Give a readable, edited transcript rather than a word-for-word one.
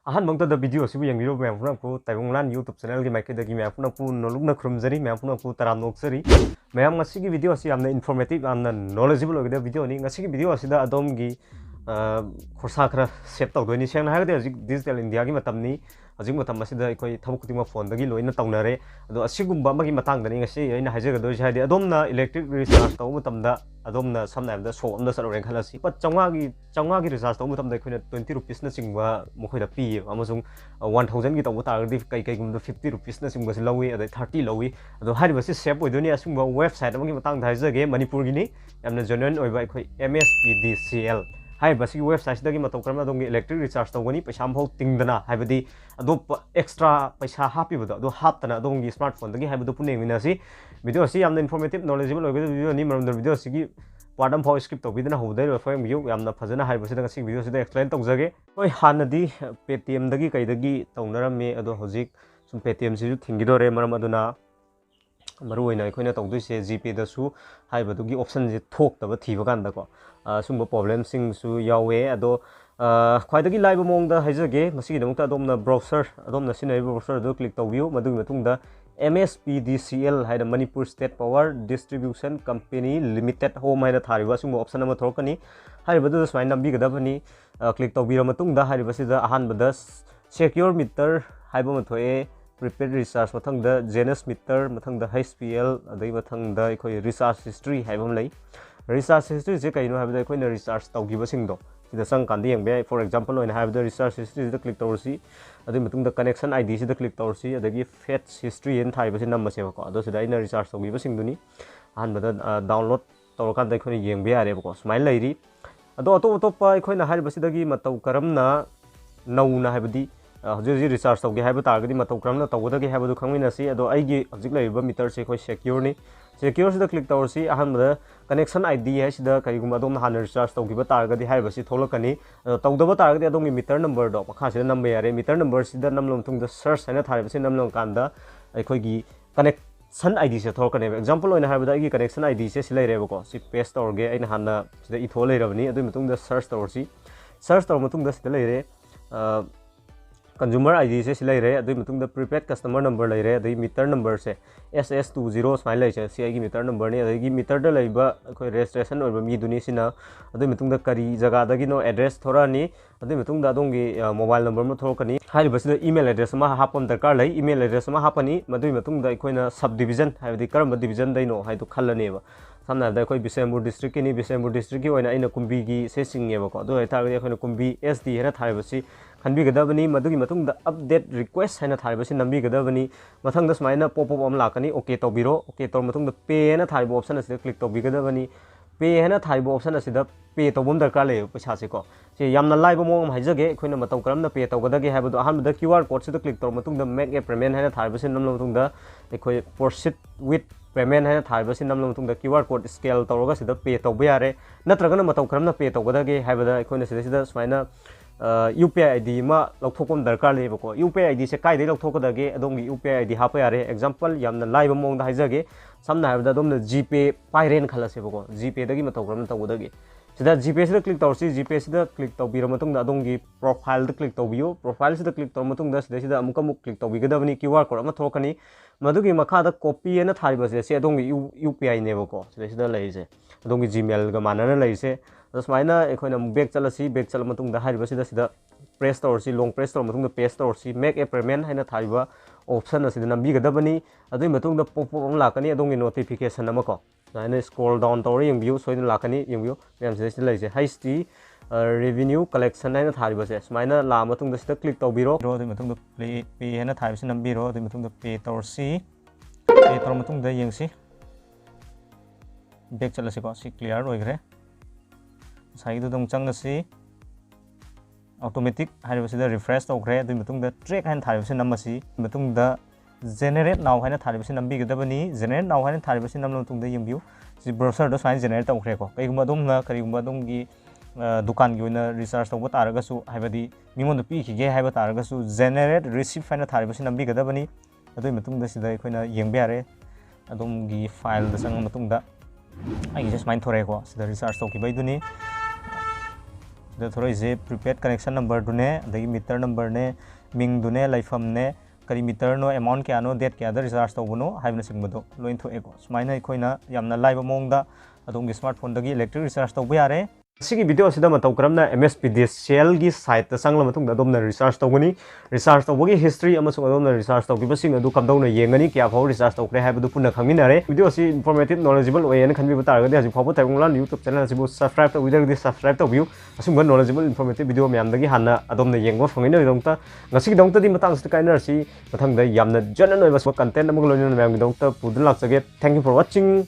Ahan bangta da video sibu yang video memang pun aku Manglan YouTube channel ki mic dagi memang pun aku nolok na khurumjari memang pun aku taram noksari memang ngasi ki video asi amna informative amna knowledgeable ogida video ni ngasi ki video asida adom gi khursa khara set tawdoni seng na hagde digital india gi matam ni hajing matam asida ikoi thabuk kutima phone dagi loina tawnare ado asigumba amagi matang dani ngasi aina hajagado jade adomna electric recharge taw matamda adomna samna amda so amda saro ren khalasi pa changwa gi recharge taw matamda ikhoina 20 rupees na chingwa mokhoida pi amasung 1000 gi taw tardi kai gumda 50 rupees na chingwa lawi adai 30 lawi ado hari basi save oidoni asungba website amagi matang dhaijage Manipur gini yamna genuine oiba ikoi Mspdcl hai basi website dagi matau karma dongi electric recharge tawgani paisa amhau tingdana haibadi ado extra paisa happy bado ado haptana dongi smartphone dagi haibadu puneng minasi video si yamna informative knowledgeable oiga video ni maram video sigi part am phau script tawbidana hobdai ro foyam view yamna phajana haibasi danga sig video sida explain tawjage oi hanadi paytm dagi kai dagi tawnarame ado hojik sum paytm si ju thingidore maram aduna maru oina ikhoina tawduise gpay da su haibadu option je thok taba thiba kan da ko sumba problem sing su yawe ado khwaidagi live mongda haijage masigi damukta adomna browser adomna sinai browser do click tawbiu madugi matungda Mspdcl haida Manipur State Power Distribution Company Limited home haida thariba sumba option ama thorkani haibadu smai nambi gadabani click tawbira matungda haibasida ahanbada secure meter haiba mathoe prepaid recharge mathangda Janus meter mathangda HPL adai mathangda ikoi recharge history haibam lai recharge history je kaino habda ikhoina recharge tawgiba singdo sida sang kandi yengbe for example oina habda recharge history da click tawrsi adai matungda connection id sida click tawrsi adagi fetch history en thaiba sin number seba ko ado sida ina recharge tawgiba singduni ahanbada download tawrakan da ikhoina yengbe yare ko smile lairi ado topa ikhoina hariba sidagi matau karamna nauna habdi hojji recharge tawge haiba targadi matau karamna tawgada haiba du khangmina si ado aigi hojik laiba meter se khoi secure ni secure sida click tawrsi ahanbada connection id hai sida kaiguma adom han recharge tawgiba targadi haiba si tholakani tawdaba targadi adom meter number do pakha sida number yare meter number sida namlom tungda search haina thariba si namlom kanda aikoi gi connection id se thorkane example oina haibada aigi connection id se silaireba ko si paste tawrge aina hanna sida ithol lairabani adu matungda search tawrsi search tawr matungda sida laire consumer id se silai re adui matungda prepaid customer number lai re adui meter number se ss20 smile lai se si agi meter number ni adui meter da laiba khoi registration oiba mi duni sina adui matungda kari jaga dagi no address thora ni adui matungda dongi mobile number ma thorkani hai basida email address ma hapam darkar lai email address ma hapani madui matungda ikhoina subdivision haibadi karamba division dai no haidu khallane ba samna da khoi Bisempur district ni Bisempur district ki oina aina kumbi gi se singe ba ko do hai targadi khoina kumbi sd hena thaibasi khanbi gadabani madugi matungda update request haina thaibasi nambi gadabani mathangda smaina pop up am lakani okay tawbiro okay tor matungda pay na thaibo option asida click tawbi gadabani pay haina thaibo option asida pay tawbom darkar le paisa se ko se yamna live mong haijage khoina matau karamna pay tawgadage haibadu ahanbada QR code sida click tor matungda make a payment haina thaibasi namlo matungda ekhoi proceed with payment haina thaibasi namlo matungda QR code scale tawraga sida pay tawba yare natragana matau karamna pay tawgadage haibada ekhoina sida smaina UPI ID ma lokthokam darkar leba ko UPI ID se kai dei lokthokadage adongi UPI ID hapa yare example yamna live mong da haijage samna habda domna gpay payren khalaseba ko gpay dagi matau karamna tawgadage sida gpay sida click tawsi gpay sida click tawbira matungda adongi profile da click tawbiyo profile sida click taw matungda sida amuk click tawbigadabani QR code ama thokani madugi makhada copy ena thariba se adongi UPI neba ko sida laise adongi gmail ga manana laise smaina ekhoina back chalasi back chal matungda hariba sida press tawrsi long press tawr matungda paste tawrsi make a payment haina thariba option asida nambi gadabani adui matungda pop up lakani adongi notification amako naina scroll down tawr yengbiu soina lakani yengbiu mem sida laise HT revenue collection haina thariba se smaina la matungda sida click tawbiro adui matungda pay haina tharibasi nambiro adui matungda pay tawrsi pay tawr matungda yengsi back chalasi ko si clear oigre side दं चंगसी automatic हारिबसिदा refresh तौखरे दु मतुंगदा track हाइन थारिबसि नमसि मतुंगदा जेनरेट नाउ हाइन थारिबसि नम्बि गदबनी जेनरेट नाउ हाइन थारिबसि नमलो मतुंगदा यंबिउ जि ब्राउजर दो साइन जेनरेट तौखरे को कइगुमा दोंना करिगुमा दोंगी दुकान गी ओइना रिचार्ज तौबा तारगसु हाइबदि मिमोन पि खिगे हाइबा तारगसु जेनरेट रिसिप्ट हाइन थारिबसि नम्बि गदबनी अदुइ मतुंगदा सिदा अखोइना यंबे यारे अदोमगी फाइल दा संग मतुंगदा आइ जे स्माइन थोरे को सिदा रिचार्ज तौखि बैदुनी थोड़े प्रीपेड कनेक्शन नंबर दुने अदगी मीटर नंबर ने मिंग दुने लाइफम ने करी मीटर नो अमाउंट क्या नो डेट क्या रिचार्ज तौबनो हाइबन सिंगबदो लोइन थोएको सुमाइना अखोइना यामना लाइव मोंगदा अदोंगी स्मार्टफोन दगी इलेक्ट्रिक रिचार्ज तौबा यारे सिगी वीडियो असिदा मतौ करमना MSPDCL की साइट ता संगला मतुंग अदोमना रिचार्ज तौगनी रिचार्ज तौबगी हिस्ट्री अमसुंग अदोमना रिचार्ज तौगिबसिंग अदु कमदौना येंगनी क्या फाव रिचार्ज तौख्रे हाइबदु पुन्ना खंगिनारे वीडियो असि इन्फॉर्मेटिव नॉलेजेबल ओयेन खनबि बतारगदि हजि फाव ताइबंगलान YouTube चैनल असिबु सब्सक्राइब तौबिदरगदि सब्सक्राइब तौबियु असुंग नॉलेजेबल इन्फॉर्मेटिव वीडियो म्यामदगी हाना अदोमना येंगबा फंगिना दंता ngasi dongta di matang sta kainarsi mathangda yamna janan oiba content अमग लोइना म्यामगी दंता पुदन लाक्सगे थैंक यू फॉर वाचिंग